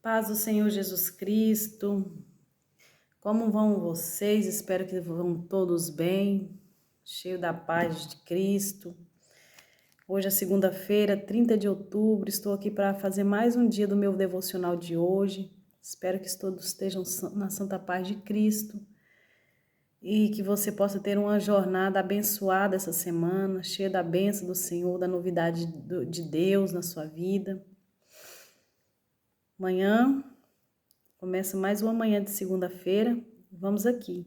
Paz do Senhor Jesus Cristo. Como vão vocês? Espero que vão todos bem, cheio da paz de Cristo. Hoje é segunda-feira, 30 de outubro. Estou aqui para fazer mais um dia do meu devocional de hoje. Espero que todos estejam na santa paz de Cristo e que você possa ter uma jornada abençoada essa semana, cheia da bênção do Senhor, da novidade de Deus na sua vida. Amanhã começa mais uma manhã de segunda-feira. Vamos aqui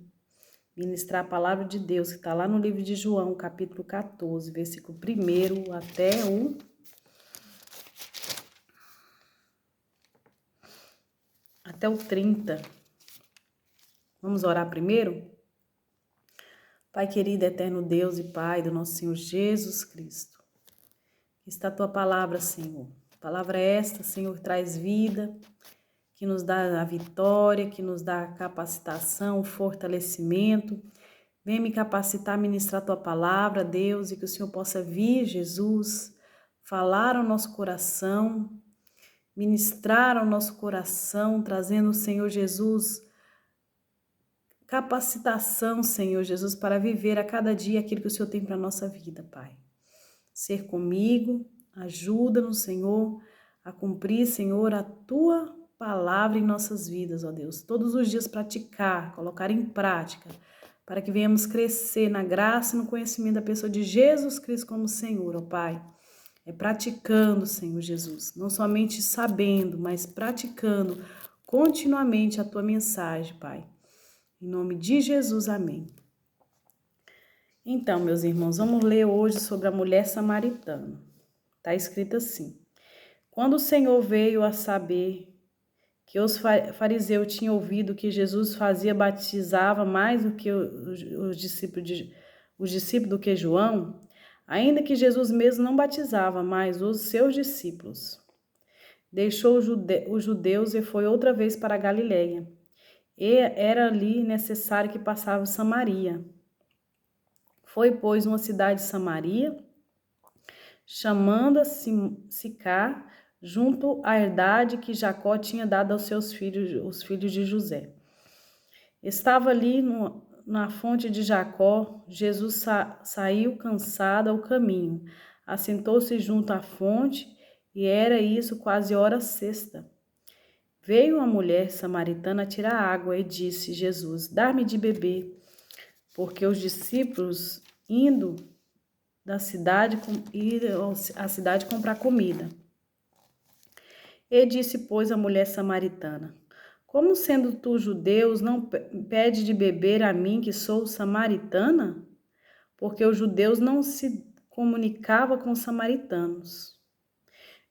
ministrar a palavra de Deus, que está lá no livro de João, capítulo 14, versículo 1 até o 30. Vamos orar primeiro? Pai querido, eterno Deus e Pai do nosso Senhor Jesus Cristo, que está a tua palavra, Senhor. A palavra esta, Senhor, traz vida, que nos dá a vitória, que nos dá a capacitação, o fortalecimento. Vem me capacitar a ministrar a tua palavra, Deus, e que o Senhor possa vir, Jesus, falar ao nosso coração, ministrar ao nosso coração, trazendo, Senhor Jesus, capacitação, Senhor Jesus, para viver a cada dia aquilo que o Senhor tem para a nossa vida, Pai. Ser comigo, ajuda-nos, Senhor, a cumprir, Senhor, a tua palavra em nossas vidas, ó Deus. Todos os dias praticar, colocar em prática, para que venhamos crescer na graça e no conhecimento da pessoa de Jesus Cristo como Senhor, ó Pai. É praticando, Senhor Jesus, não somente sabendo, mas praticando continuamente a tua mensagem, Pai. Em nome de Jesus, amém. Então, meus irmãos, vamos ler hoje sobre a mulher samaritana. Está escrito assim: quando o Senhor veio a saber que os fariseus tinham ouvido que Jesus batizava mais do que os discípulos do que João, ainda que Jesus mesmo não batizava, mas os seus discípulos. Deixou os judeus e foi outra vez para a Galileia. E era ali necessário que passava Samaria. Foi, pois, uma cidade de Samaria, chamada Sicar, junto à herdade que Jacó tinha dado aos seus filhos, os filhos de José. Estava ali na fonte de Jacó. Jesus saiu cansado ao caminho, assentou-se junto à fonte, e era isso quase hora sexta. Veio a mulher samaritana tirar água e disse: Jesus, dá-me de beber, porque os discípulos indo à cidade comprar comida. E disse, pois, a mulher samaritana: como sendo tu judeus, não pede de beber a mim, que sou samaritana? Porque os judeus não se comunicavam com os samaritanos.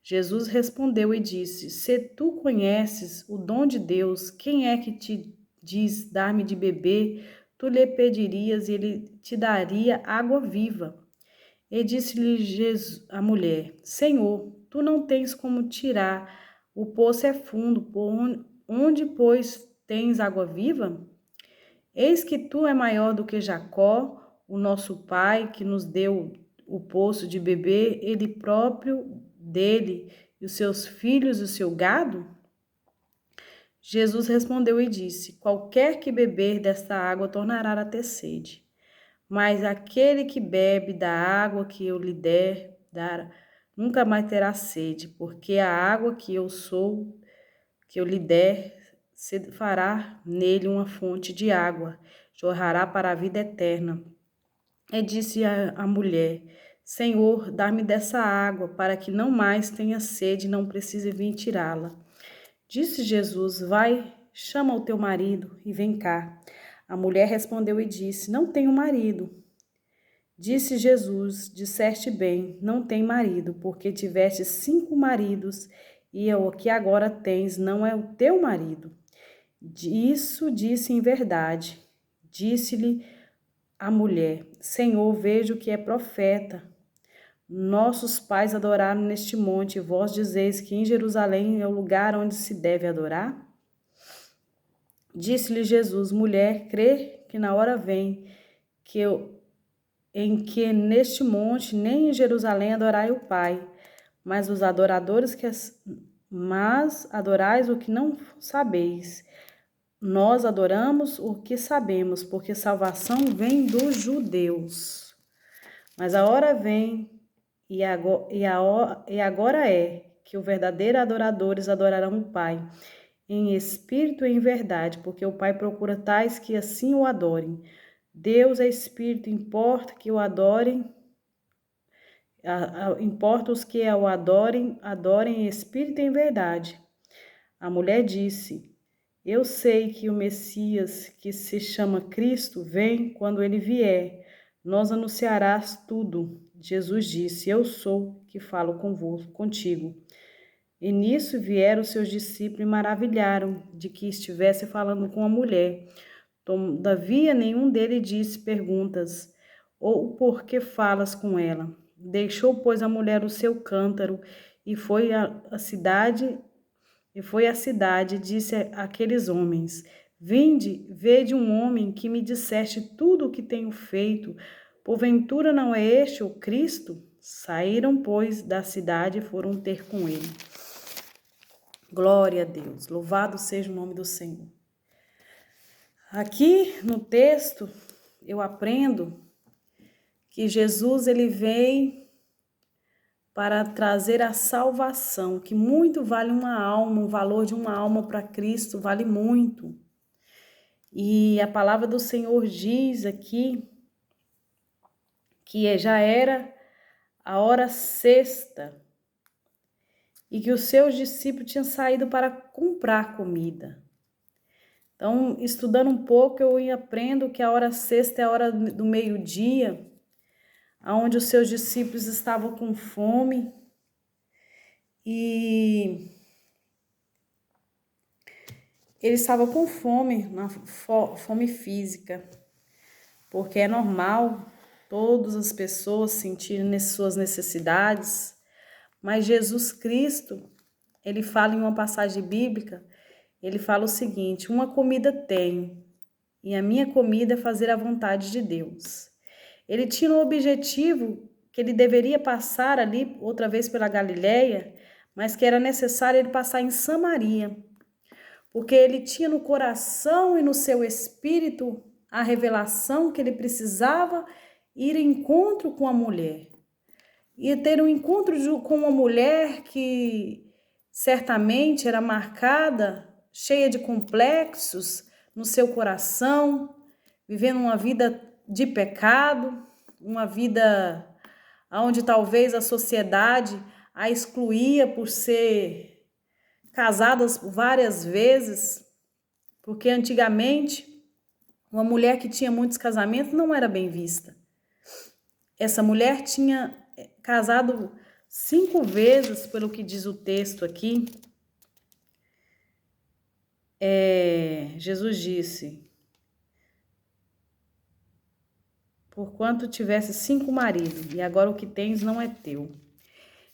Jesus respondeu e disse: se tu conheces o dom de Deus, quem é que te diz dar-me de beber? Tu lhe pedirias e ele te daria água viva. E disse-lhe a mulher: Senhor, tu não tens como tirar, o poço é fundo, por onde, pois, tens água viva? Eis que tu é maior do que Jacó, o nosso pai, que nos deu o poço de beber, ele próprio dele, e os seus filhos e o seu gado? Jesus respondeu e disse: qualquer que beber desta água tornará a ter sede. Mas aquele que bebe da água que eu lhe dar, nunca mais terá sede, porque a água que eu lhe der, fará nele uma fonte de água, jorrará para a vida eterna. E disse a mulher: Senhor, dá-me dessa água, para que não mais tenha sede e não precise vir tirá-la. Disse Jesus: vai, chama o teu marido e vem cá. A mulher respondeu e disse: não tenho marido. Disse Jesus: disseste bem, não tem marido, porque tiveste 5 maridos, e o que agora tens não é o teu marido. Isso disse em verdade. Disse-lhe a mulher: Senhor, vejo que é profeta. Nossos pais adoraram neste monte, e vós dizeis que em Jerusalém é o lugar onde se deve adorar? Disse-lhe Jesus: mulher, crê que na hora vem em que neste monte nem em Jerusalém adorai o Pai, mas os adoradores mas adorais o que não sabeis. Nós adoramos o que sabemos, porque salvação vem dos judeus. Mas a hora vem, e agora é, que os verdadeiros adoradores adorarão o Pai, em espírito e em verdade, porque o Pai procura tais que assim o adorem. Deus é espírito, importa que o adorem, importa os que o adorem, adorem em espírito e em verdade. A mulher disse: Eu sei que o Messias, que se chama Cristo, vem. Quando ele vier, nos anunciarás tudo. Jesus disse: Eu sou que falo contigo. E nisso vieram os seus discípulos e maravilharam de que estivesse falando com a mulher. Todavia, nenhum deles disse perguntas, ou por que falas com ela. Deixou, pois, a mulher o seu cântaro e foi à cidade e disse àqueles homens: Vinde, vede um homem que me disseste tudo o que tenho feito. Porventura não é este o Cristo? Saíram, pois, da cidade e foram ter com ele. Glória a Deus, louvado seja o nome do Senhor. Aqui no texto eu aprendo que Jesus ele veio para trazer a salvação, que muito vale uma alma, o valor de uma alma para Cristo vale muito. E a palavra do Senhor diz aqui que já era a hora sexta e que os seus discípulos tinham saído para comprar comida. Então, estudando um pouco, eu aprendo que a hora sexta é a hora do meio-dia, onde os seus discípulos estavam com fome e eles estavam com fome, fome física, porque é normal todas as pessoas sentirem suas necessidades, mas Jesus Cristo, ele fala em uma passagem bíblica, ele fala o seguinte: uma comida tenho, e a minha comida é fazer a vontade de Deus. Ele tinha um objetivo que ele deveria passar ali outra vez pela Galileia, mas que era necessário ele passar em Samaria, porque ele tinha no coração e no seu espírito a revelação que ele precisava ir em encontro com a mulher. E ter um encontro com uma mulher que certamente era marcada, cheia de complexos no seu coração, vivendo uma vida de pecado, uma vida onde talvez a sociedade a excluía por ser casadas várias vezes, porque antigamente uma mulher que tinha muitos casamentos não era bem vista. Essa mulher tinha casado 5 vezes, pelo que diz o texto aqui. Jesus disse: porquanto tivesse 5 maridos, e agora o que tens não é teu.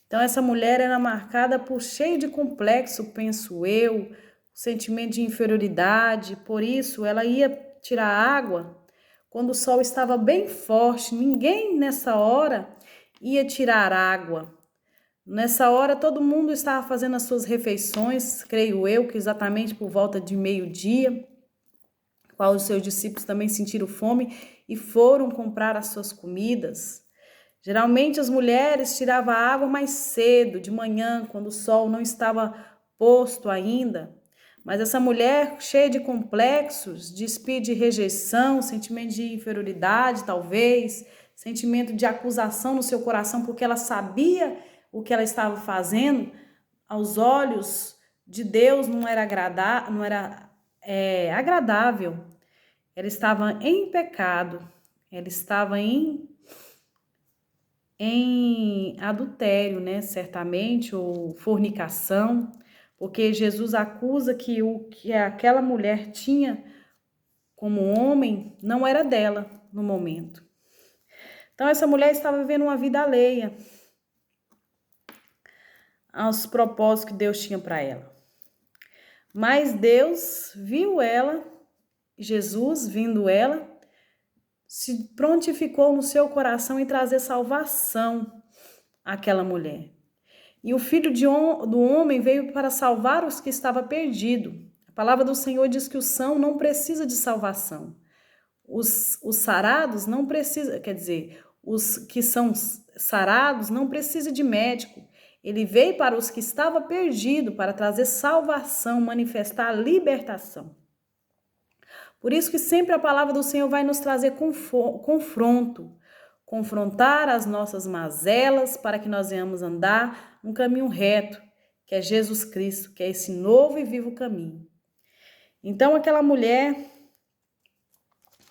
Então, essa mulher era marcada por cheio de complexo, penso eu, sentimento de inferioridade, por isso ela ia tirar água quando o sol estava bem forte. Ninguém nessa hora ia tirar água. Nessa hora todo mundo estava fazendo as suas refeições, creio eu que exatamente por volta de meio-dia, qual os seus discípulos também sentiram fome e foram comprar as suas comidas. Geralmente as mulheres tiravam a água mais cedo, de manhã, quando o sol não estava posto ainda. Mas essa mulher, cheia de complexos, de espírito de rejeição, sentimento de inferioridade, talvez, sentimento de acusação no seu coração, porque ela sabia o que ela estava fazendo, aos olhos de Deus não era agradável. Ela estava em pecado, ela estava em adultério, né? Certamente, ou fornicação, porque Jesus acusa que o que aquela mulher tinha como homem não era dela no momento. Então, essa mulher estava vivendo uma vida alheia aos propósitos que Deus tinha para ela. Mas Deus viu ela, Jesus vindo ela, se prontificou no seu coração em trazer salvação àquela mulher. E o Filho do Homem veio para salvar os que estavam perdidos. A palavra do Senhor diz que o são não precisa de salvação. Os sarados não precisam, quer dizer, os que são sarados não precisam de médico. Ele veio para os que estavam perdidos, para trazer salvação, manifestar libertação. Por isso que sempre a palavra do Senhor vai nos trazer confronto, confrontar as nossas mazelas para que nós venhamos andar um caminho reto, que é Jesus Cristo, que é esse novo e vivo caminho. Então aquela mulher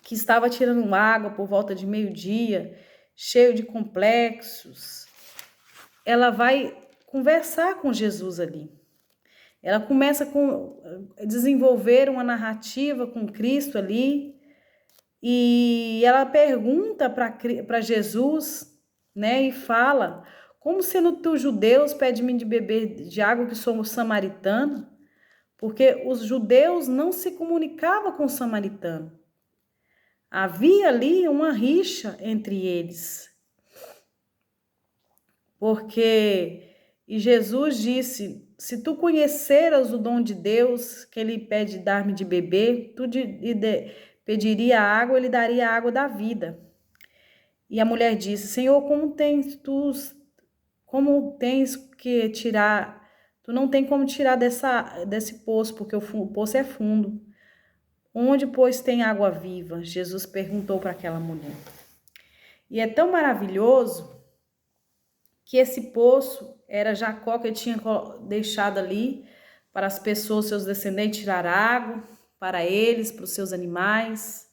que estava tirando água por volta de meio-dia, cheio de complexos, ela vai conversar com Jesus ali. Ela começa a desenvolver uma narrativa com Cristo ali, e ela pergunta para Jesus, né, e fala: como sendo tu judeus pede-me de beber de água que sou samaritano? Porque os judeus não se comunicavam com o samaritano. Havia ali uma rixa entre eles. E Jesus disse: se tu conheceras o dom de Deus, que ele pede dar-me de beber, tu pediria água, ele daria a água da vida. E a mulher disse: Senhor, como tens que tirar, tu não tem como tirar desse poço, porque o poço é fundo. Onde, pois, tem água viva? Jesus perguntou para aquela mulher. E é tão maravilhoso que esse poço era Jacó que tinha deixado ali para as pessoas, seus descendentes, tirar água para eles, para os seus animais.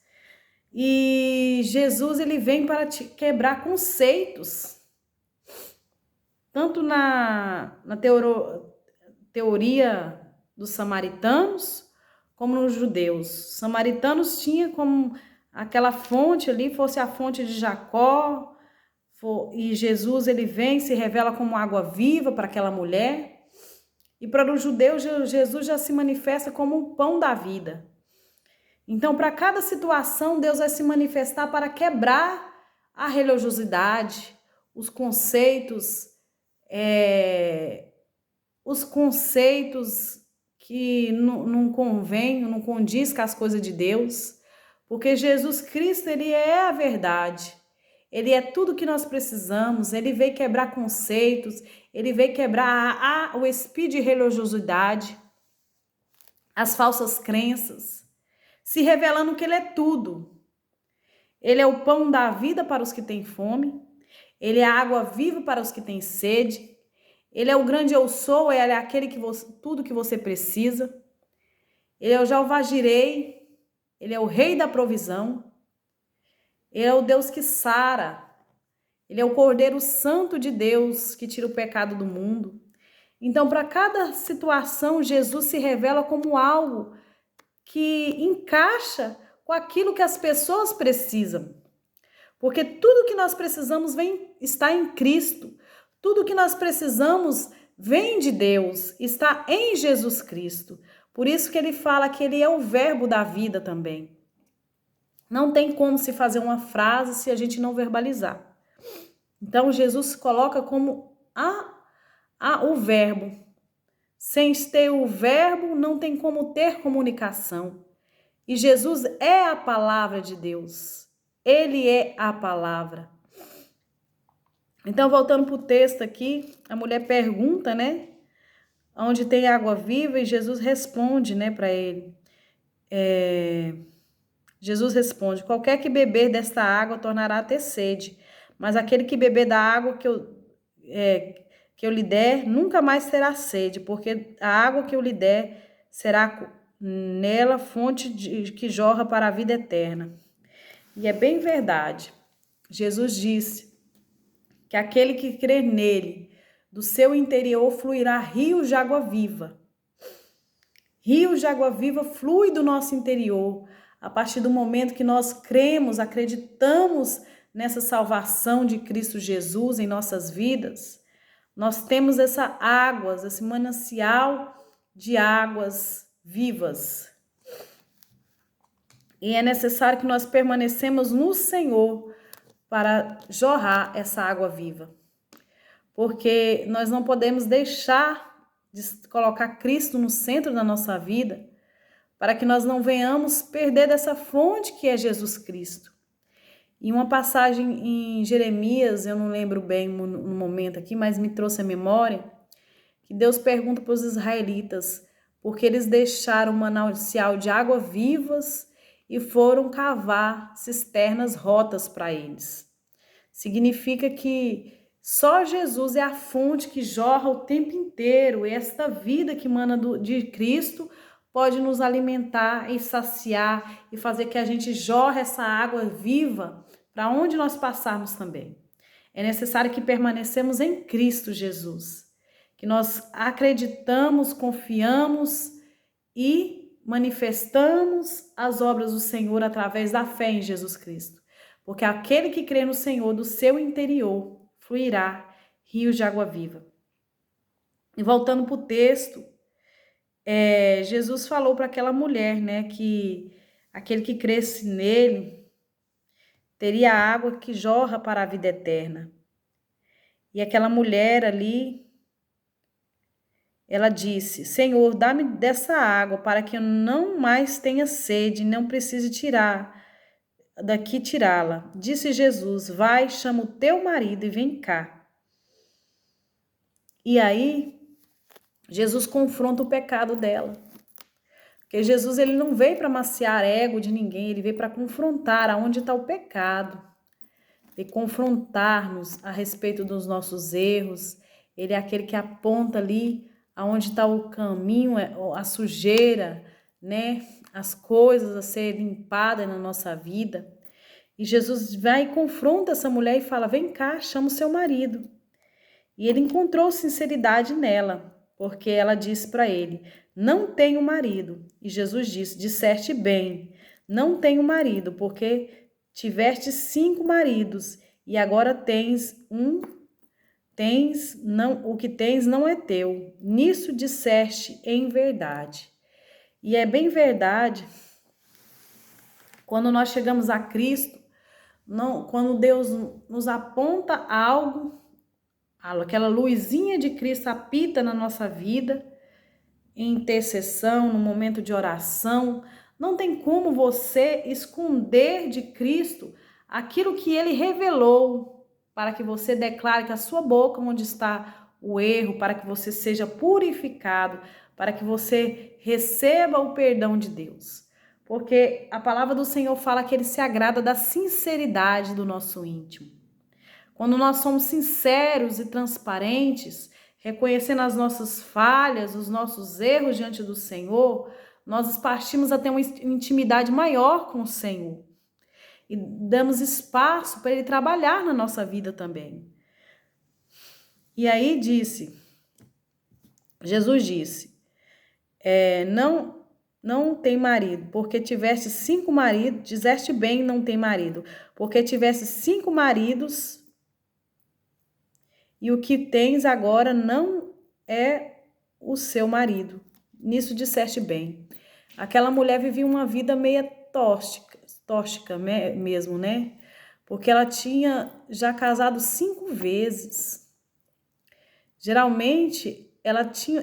E Jesus, ele vem para quebrar conceitos, tanto na teoria dos samaritanos, como nos judeus. Os samaritanos tinham como aquela fonte ali, fosse a fonte de Jacó, e Jesus, ele vem, se revela como água viva para aquela mulher. E para os judeus, Jesus já se manifesta como o pão da vida. Então, para cada situação, Deus vai se manifestar para quebrar a religiosidade, os conceitos que não convêm, não condiz com as coisas de Deus, porque Jesus Cristo, ele é a verdade, ele é tudo que nós precisamos, ele veio quebrar conceitos, ele veio quebrar o espírito de religiosidade, as falsas crenças, se revelando que ele é tudo. Ele é o pão da vida para os que têm fome, ele é a água viva para os que têm sede, ele é o grande eu sou, ele é aquele tudo que você precisa. Ele é o Jeová Jirei, ele é o rei da provisão. Ele é o Deus que sara. Ele é o Cordeiro Santo de Deus que tira o pecado do mundo. Então, para cada situação, Jesus se revela como algo que encaixa com aquilo que as pessoas precisam. Porque tudo que nós precisamos está em Cristo. Tudo que nós precisamos vem de Deus, está em Jesus Cristo. Por isso que ele fala que ele é o verbo da vida também. Não tem como se fazer uma frase se a gente não verbalizar. Então, Jesus se coloca como o verbo. Sem ter o verbo, não tem como ter comunicação. E Jesus é a palavra de Deus. Ele é a palavra. Então, voltando para o texto aqui, a mulher pergunta, né? Onde tem água viva, e Jesus responde, né, para ele. Jesus responde: qualquer que beber desta água tornará a ter sede, mas aquele que beber da água que eu lhe der, nunca mais terá sede, porque a água que eu lhe der será nela fonte que jorra para a vida eterna. E é bem verdade. Jesus disse que aquele que crer nele, do seu interior fluirá rios de água viva. Rios de água viva fluem do nosso interior. A partir do momento que nós cremos, acreditamos nessa salvação de Cristo Jesus em nossas vidas, nós temos esse manancial de águas vivas. E é necessário que nós permanecemos no Senhor para jorrar essa água viva. porque nós não podemos deixar de colocar Cristo no centro da nossa vida, para que nós não venhamos perder dessa fonte que é Jesus Cristo. E uma passagem em Jeremias, eu não lembro bem no momento aqui, mas me trouxe a memória, que Deus pergunta para os israelitas, porque eles deixaram um manancial de água vivas e foram cavar cisternas rotas para eles. Significa que só Jesus é a fonte que jorra o tempo inteiro, e esta vida que emana de Cristo pode nos alimentar e saciar e fazer que a gente jorre essa água viva para onde nós passarmos também. É necessário que permanecemos em Cristo Jesus, que nós acreditamos, confiamos e manifestamos as obras do Senhor através da fé em Jesus Cristo. Porque aquele que crê no Senhor, do seu interior fluirá rios de água viva. E voltando para o texto, Jesus falou para aquela mulher, né, que aquele que cresce nele teria água que jorra para a vida eterna. E aquela mulher ali, ela disse: Senhor, dá-me dessa água para que eu não mais tenha sede, não precise tirá-la. Disse Jesus: vai, chama o teu marido e vem cá. E aí, Jesus confronta o pecado dela. Porque Jesus, ele não veio para maciar ego de ninguém, ele veio para confrontar aonde está o pecado. E confrontar-nos a respeito dos nossos erros. Ele é aquele que aponta ali aonde está o caminho, a sujeira, né? As coisas a serem limpadas na nossa vida. E Jesus vai e confronta essa mulher e fala: vem cá, chama o seu marido. E ele encontrou sinceridade nela, porque ela disse para ele: não tenho marido. E Jesus disse: disseste bem, não tenho marido, porque tiveste 5 maridos e agora tens um. O que tens não é teu. Nisso disseste em verdade. E é bem verdade. Quando nós chegamos a Cristo, quando Deus nos aponta algo, aquela luzinha de Cristo apita na nossa vida, em intercessão, no momento de oração, não tem como você esconder de Cristo aquilo que Ele revelou, para que você declare que a sua boca onde está o erro, para que você seja purificado, para que você receba o perdão de Deus. Porque a palavra do Senhor fala que Ele se agrada da sinceridade do nosso íntimo. Quando nós somos sinceros e transparentes, reconhecendo as nossas falhas, os nossos erros diante do Senhor, nós partimos a ter uma intimidade maior com o Senhor. E damos espaço para Ele trabalhar na nossa vida também. E aí Jesus disse, não tem marido, porque tivesse 5 maridos, disseste bem, não tem marido, porque tivesse 5 maridos, e o que tens agora não é o seu marido. Nisso disseste bem. Aquela mulher vivia uma vida meio tóxica mesmo, né? Porque ela tinha já casado 5 vezes. Geralmente,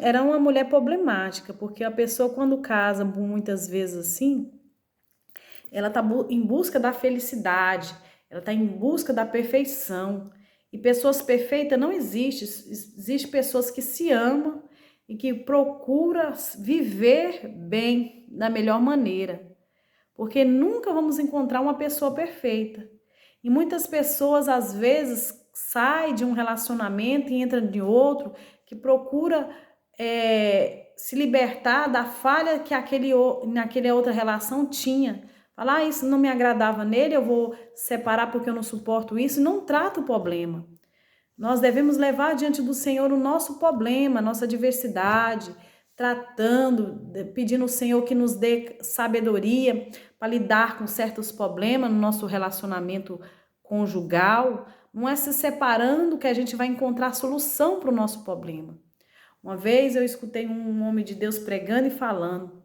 era uma mulher problemática, porque a pessoa quando casa muitas vezes assim, ela está em busca da felicidade, ela está em busca da perfeição. E pessoas perfeitas não existem. Existem pessoas que se amam e que procuram viver bem da melhor maneira. Porque nunca vamos encontrar uma pessoa perfeita. E muitas pessoas, às vezes, saem de um relacionamento e entram de outro, que procura se libertar da falha que naquela outra relação tinha. Falar, isso não me agradava nele, eu vou separar porque eu não suporto isso. Não trata o problema. Nós devemos levar diante do Senhor o nosso problema, a nossa diversidade, tratando, pedindo ao Senhor que nos dê sabedoria para lidar com certos problemas no nosso relacionamento conjugal. Não é se separando que a gente vai encontrar solução para o nosso problema. Uma vez eu escutei um homem de Deus pregando e falando: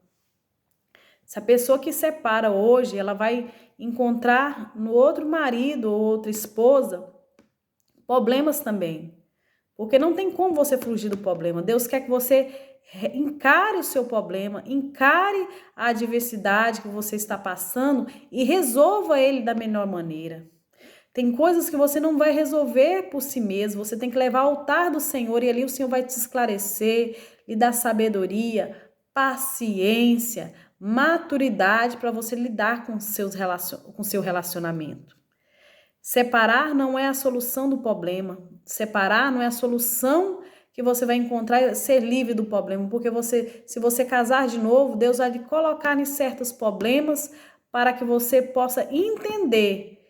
se a pessoa que separa hoje, ela vai encontrar no outro marido ou outra esposa problemas também. Porque não tem como você fugir do problema. Deus quer que você encare o seu problema, encare a adversidade que você está passando e resolva ele da melhor maneira. Tem coisas que você não vai resolver por si mesmo, você tem que levar ao altar do Senhor e ali o Senhor vai te esclarecer, lhe dar sabedoria, paciência, maturidade para você lidar com seu relacionamento. Separar não é a solução do problema. Separar não é a solução que você vai encontrar ser livre do problema, porque se você casar de novo, Deus vai lhe colocar em certos problemas para que você possa entender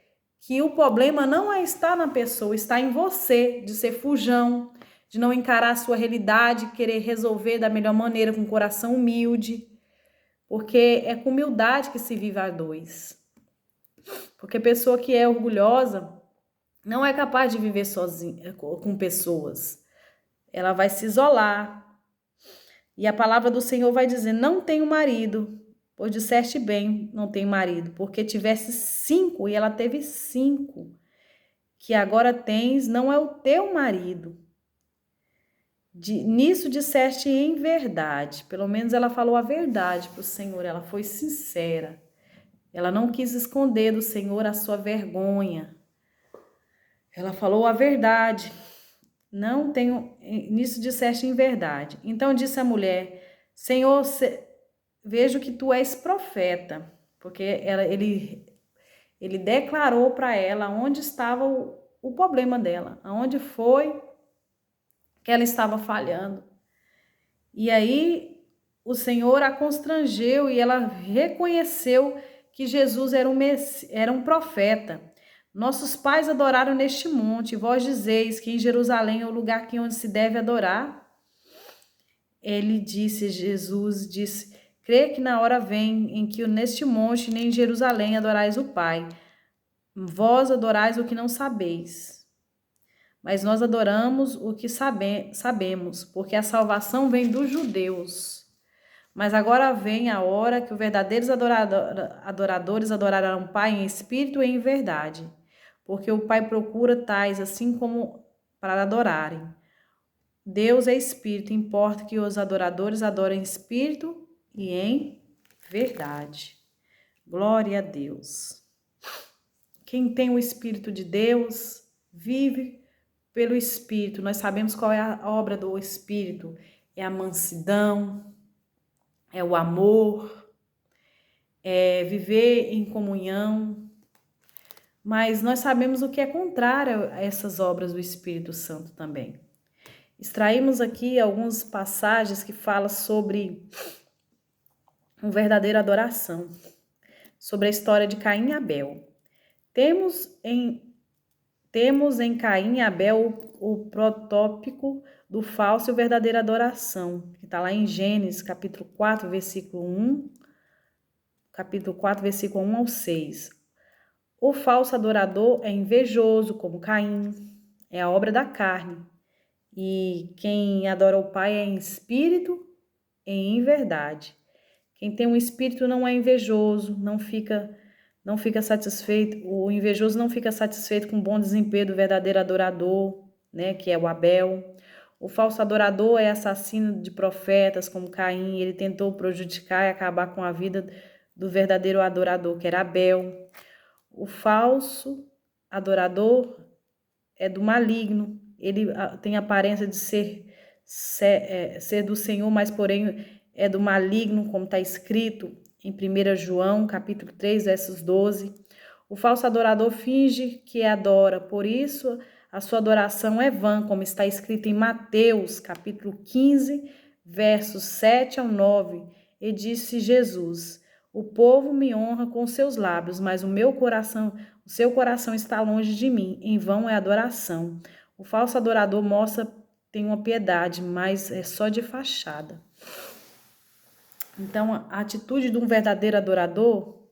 que o problema não está na pessoa, está em você, de ser fujão, de não encarar a sua realidade, querer resolver da melhor maneira, com um coração humilde, porque é com humildade que se vive a dois. Porque pessoa que é orgulhosa não é capaz de viver sozinha com pessoas. Ela vai se isolar. E a palavra do Senhor vai dizer: não tenho marido, pois disseste bem, não tenho marido, porque tivesse 5 e ela teve 5. Que agora tens não é o teu marido. Nisso disseste em verdade. Pelo menos ela falou a verdade para o Senhor, ela foi sincera. Ela não quis esconder do Senhor a sua vergonha. Ela falou a verdade. Não tenho, nisso disseste em verdade. Então disse a mulher: Senhor, vejo que tu és profeta. Porque ele declarou para ela onde estava o problema dela, aonde foi que ela estava falhando. E aí o Senhor a constrangeu e ela reconheceu que Jesus era um profeta. Nossos pais adoraram neste monte, e vós dizeis que em Jerusalém é o lugar onde se deve adorar. Jesus disse, crê que na hora vem em que neste monte nem em Jerusalém adorais o Pai. Vós adorais o que não sabeis. Mas nós adoramos o que sabemos, porque a salvação vem dos judeus. Mas agora vem a hora que os verdadeiros adoradores adorarão o Pai em espírito e em verdade, porque o Pai procura tais assim como para adorarem. Deus é espírito, importa que os adoradores adorem em espírito e em verdade. Glória a Deus. Quem tem o Espírito de Deus vive pelo Espírito. Nós sabemos qual é a obra do Espírito. É a mansidão, é o amor, é viver em comunhão. Mas nós sabemos o que é contrário a essas obras do Espírito Santo também. Extraímos aqui algumas passagens que falam sobre uma verdadeira adoração, sobre a história de Caim e Abel. Temos em Caim e Abel o protótipo do falso e verdadeira adoração, que está lá em Gênesis, capítulo 4, versículo 1, capítulo 4, versículo 1 ao 6. O falso adorador é invejoso, como Caim, é a obra da carne. E quem adora o Pai é em espírito e em verdade. Quem tem um espírito não é invejoso, não fica satisfeito, o invejoso não fica satisfeito com o bom desempenho do verdadeiro adorador, né, que é o Abel. O falso adorador é assassino de profetas, como Caim, ele tentou prejudicar e acabar com a vida do verdadeiro adorador, que era Abel. O falso adorador é do maligno, ele tem a aparência de ser do Senhor, mas porém é do maligno, como está escrito em 1 João, capítulo 3, versos 12. O falso adorador finge que adora, por isso a sua adoração é vã, como está escrito em Mateus, capítulo 15, versos 7 ao 9. E disse Jesus: o povo me honra com seus lábios, mas o seu coração está longe de mim, em vão é adoração. O falso adorador tem uma piedade, mas é só de fachada. Então, a atitude de um verdadeiro adorador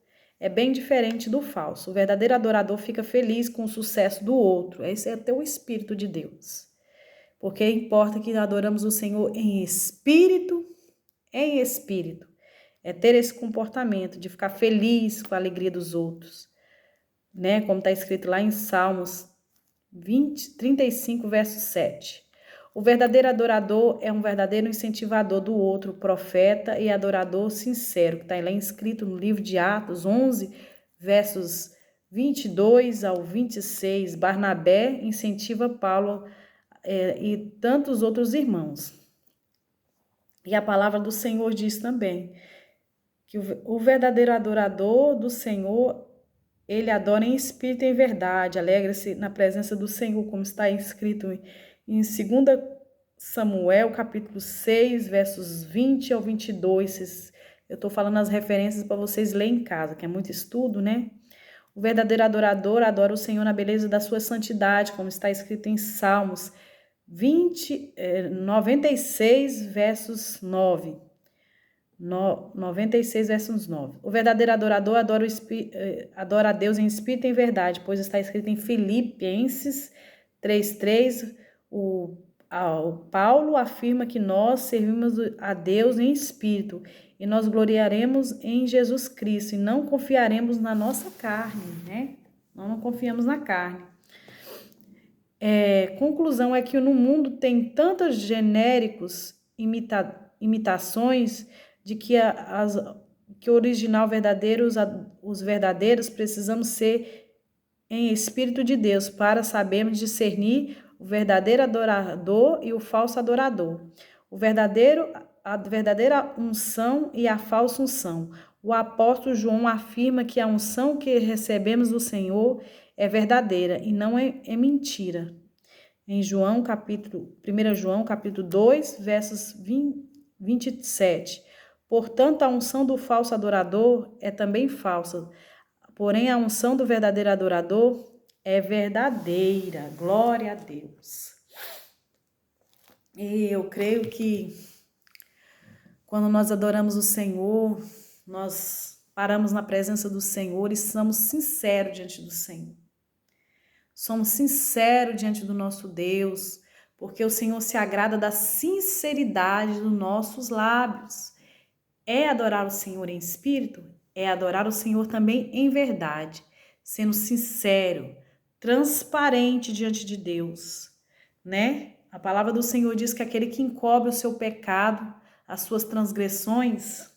é bem diferente do falso. O verdadeiro adorador fica feliz com o sucesso do outro. Esse é até o Espírito de Deus. Porque importa que adoramos o Senhor em espírito, É ter esse comportamento de ficar feliz com a alegria dos outros. Né? Como está escrito lá em Salmos 35, verso 7. O verdadeiro adorador é um verdadeiro incentivador do outro, profeta e adorador sincero, que está lá escrito no livro de Atos 11, versos 22 ao 26. Barnabé incentiva Paulo e tantos outros irmãos. E a palavra do Senhor diz também que o verdadeiro adorador do Senhor, ele adora em espírito e em verdade, alegra-se na presença do Senhor, como está escrito em 2 Samuel, capítulo 6, versos 20 ao 22. Eu estou falando as referências para vocês lerem em casa, que é muito estudo, né? O verdadeiro adorador adora o Senhor na beleza da sua santidade, como está escrito em Salmos 96, versos 9. 96, versos 9. O verdadeiro adorador adora a Deus em espírito e em verdade, pois está escrito em Filipenses 3:3. O Paulo afirma que nós servimos a Deus em espírito e nós gloriaremos em Jesus Cristo e não confiaremos na nossa carne, né? Nós não confiamos na carne. Conclusão é que no mundo tem tantos genéricos imitações de que o original verdadeiro, os verdadeiros, precisamos ser em espírito de Deus para sabermos discernir o verdadeiro adorador e o falso adorador. A verdadeira unção e a falsa unção. O apóstolo João afirma que a unção que recebemos do Senhor é verdadeira e não é mentira. Em 1 João, capítulo 2, versos 27. Portanto, a unção do falso adorador é também falsa, porém a unção do verdadeiro adorador é verdadeira. Glória a Deus. E eu creio que quando nós adoramos o Senhor, nós paramos na presença do Senhor e somos sinceros diante do Senhor. Somos sinceros diante do nosso Deus, porque o Senhor se agrada da sinceridade dos nossos lábios. É adorar o Senhor em espírito, é adorar o Senhor também em verdade, sendo sincero, transparente diante de Deus, né? A palavra do Senhor diz que aquele que encobre o seu pecado, as suas transgressões,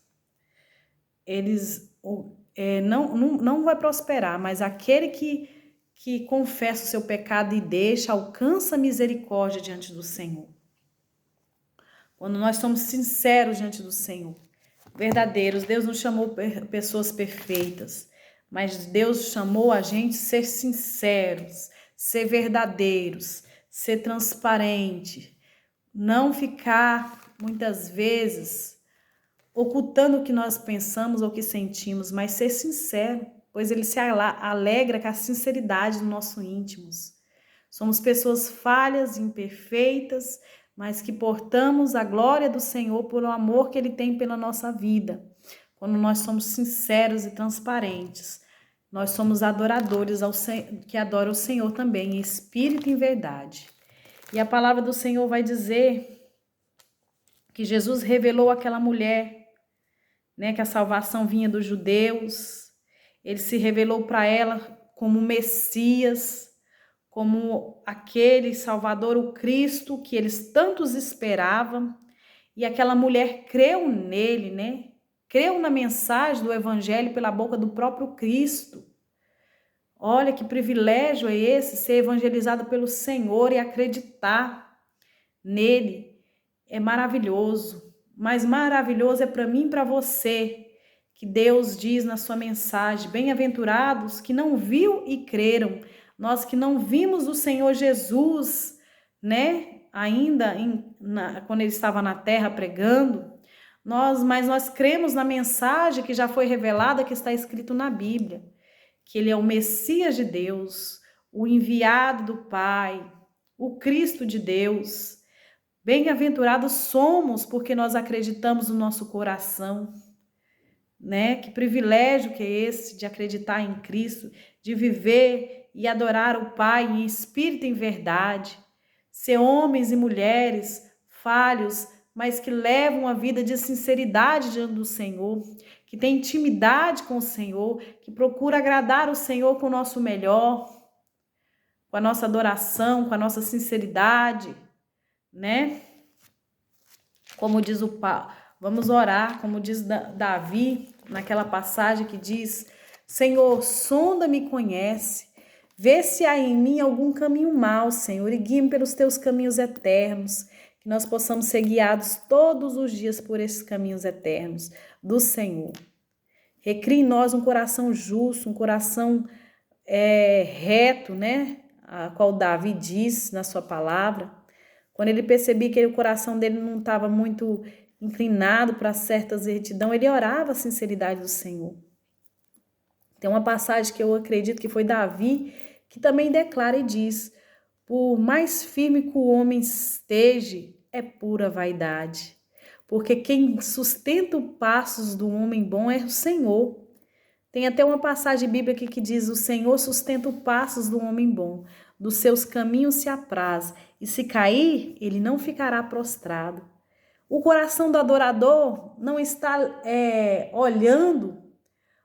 não vai prosperar, mas aquele que confessa o seu pecado e deixa, alcança misericórdia diante do Senhor. Quando nós somos sinceros diante do Senhor, verdadeiros, Deus não chamou pessoas perfeitas, mas Deus chamou a gente ser sinceros, ser verdadeiros, ser transparente, não ficar muitas vezes ocultando o que nós pensamos ou o que sentimos, mas ser sincero, pois ele se alegra com a sinceridade do nosso íntimos. Somos pessoas falhas, imperfeitas, mas que portamos a glória do Senhor por o amor que Ele tem pela nossa vida. Quando nós somos sinceros e transparentes, nós somos adoradores que adoram o Senhor também, em espírito e em verdade. E a palavra do Senhor vai dizer que Jesus revelou àquela mulher, né, que a salvação vinha dos judeus. Ele se revelou para ela como Messias, como aquele Salvador, o Cristo, que eles tantos esperavam. E aquela mulher creu nele, né? Creu na mensagem do Evangelho pela boca do próprio Cristo. Olha que privilégio é esse, ser evangelizado pelo Senhor e acreditar nele. É maravilhoso. Mas maravilhoso é para mim e para você, que Deus diz na sua mensagem: bem-aventurados que não viu e creram. Nós que não vimos o Senhor Jesus, né, ainda quando ele estava na terra pregando, mas nós cremos na mensagem que já foi revelada, que está escrito na Bíblia, que ele é o Messias de Deus, o enviado do Pai, o Cristo de Deus. Bem-aventurados somos porque nós acreditamos no nosso coração, né? Que privilégio que é esse de acreditar em Cristo, de viver e adorar o Pai em espírito e em verdade, ser homens e mulheres falhos, mas que levam uma vida de sinceridade diante do Senhor, que tem intimidade com o Senhor, que procura agradar o Senhor com o nosso melhor, com a nossa adoração, com a nossa sinceridade, né? Como diz o Paulo, vamos orar, como diz Davi, naquela passagem que diz: Senhor, sonda-me e conhece, vê se há em mim algum caminho mau, Senhor, e guia-me pelos teus caminhos eternos, que nós possamos ser guiados todos os dias por esses caminhos eternos do Senhor. Recria em nós um coração justo, um coração reto, né? A qual Davi diz na sua palavra. Quando ele percebia que o coração dele não estava muito inclinado para certas retidão, ele orava a sinceridade do Senhor. Tem uma passagem que eu acredito que foi Davi, que também declara e diz: por mais firme que o homem esteja, é pura vaidade. Porque quem sustenta os passos do homem bom é o Senhor. Tem até uma passagem bíblica que diz: o Senhor sustenta os passos do homem bom, dos seus caminhos se apraz, e se cair, ele não ficará prostrado. O coração do adorador não está olhando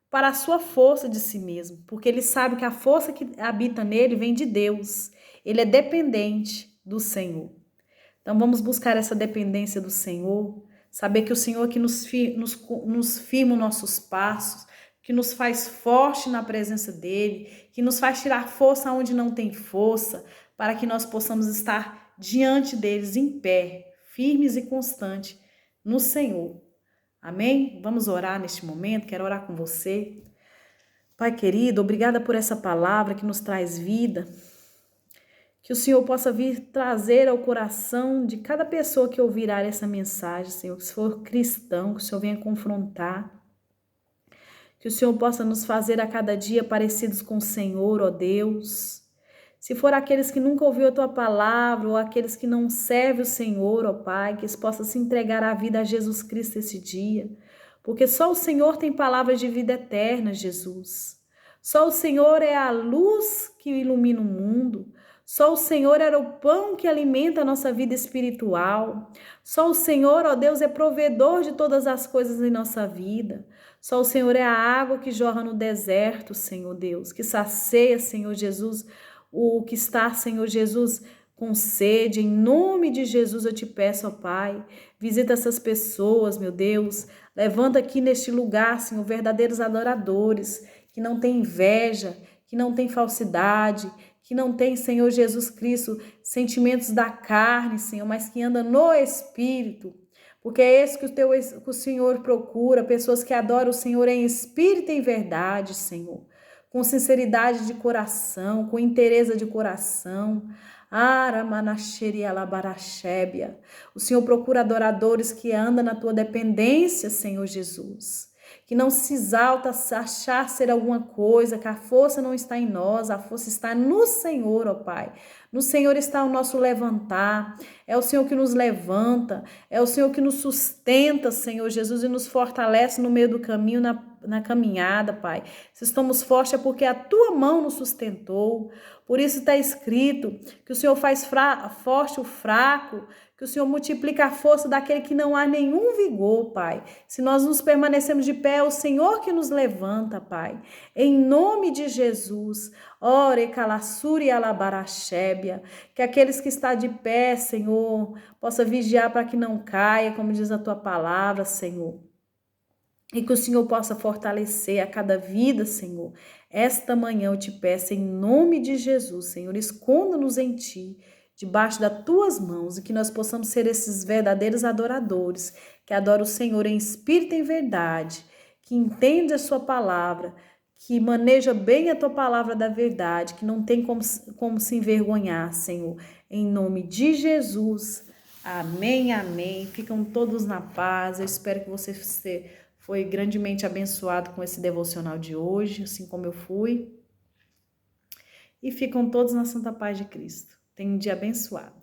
para a sua força de si mesmo, porque ele sabe que a força que habita nele vem de Deus. Ele é dependente do Senhor. Então vamos buscar essa dependência do Senhor, saber que o Senhor que nos firma os nossos passos, que nos faz forte na presença dele, que nos faz tirar força onde não tem força, para que nós possamos estar diante deles em pé, firmes e constantes no Senhor. Amém? Vamos orar neste momento, quero orar com você. Pai querido, obrigada por essa palavra que nos traz vida, que o Senhor possa vir trazer ao coração de cada pessoa que ouvirá essa mensagem, Senhor, que se for cristão, que o Senhor venha confrontar, que o Senhor possa nos fazer a cada dia parecidos com o Senhor, ó Deus. Se for aqueles que nunca ouviram a Tua palavra, ou aqueles que não servem o Senhor, ó Pai, que eles possam se entregar a vida a Jesus Cristo esse dia, porque só o Senhor tem palavras de vida eterna, Jesus. Só o Senhor é a luz que ilumina o mundo. Só o Senhor era o pão que alimenta a nossa vida espiritual. Só o Senhor, ó Deus, é provedor de todas as coisas em nossa vida. Só o Senhor é a água que jorra no deserto, Senhor Deus, que sacia, Senhor Jesus, o que está, Senhor Jesus, com sede. Em nome de Jesus eu te peço, ó Pai, visita essas pessoas, meu Deus. Levanta aqui neste lugar, Senhor, verdadeiros adoradores, que não tem inveja, que não tem falsidade, que não tem, Senhor Jesus Cristo, sentimentos da carne, Senhor, mas que anda no Espírito. Porque é esse que o Senhor procura, pessoas que adoram o Senhor em espírito e em verdade, Senhor. Com sinceridade de coração, com inteireza de coração. O Senhor procura adoradores que andam na tua dependência, Senhor Jesus. Que não se exalta a achar ser alguma coisa, que a força não está em nós, a força está no Senhor, ó Pai. No Senhor está o nosso levantar, é o Senhor que nos levanta, é o Senhor que nos sustenta, Senhor Jesus, e nos fortalece no meio do caminho, na caminhada, Pai. Se estamos fortes é porque a Tua mão nos sustentou. Por isso está escrito que o Senhor faz forte o fraco, que o Senhor multiplica a força daquele que não há nenhum vigor, Pai. Se nós nos permanecemos de pé, é o Senhor que nos levanta, Pai. Em nome de Jesus, ore calassuri alabarachébia, que aqueles que estão de pé, Senhor, possa vigiar para que não caia, como diz a Tua palavra, Senhor. E que o Senhor possa fortalecer a cada vida, Senhor. Esta manhã eu te peço em nome de Jesus, Senhor, esconda-nos em Ti, debaixo das Tuas mãos, e que nós possamos ser esses verdadeiros adoradores, que adoram o Senhor em espírito e em verdade, que entende a Sua palavra, que maneja bem a Tua palavra da verdade, que não tem como se envergonhar, Senhor. Em nome de Jesus, amém, amém. Ficam todos na paz, eu espero que você foi grandemente abençoado com esse devocional de hoje, assim como eu fui. E ficam todos na santa paz de Cristo. Tenha um dia abençoado.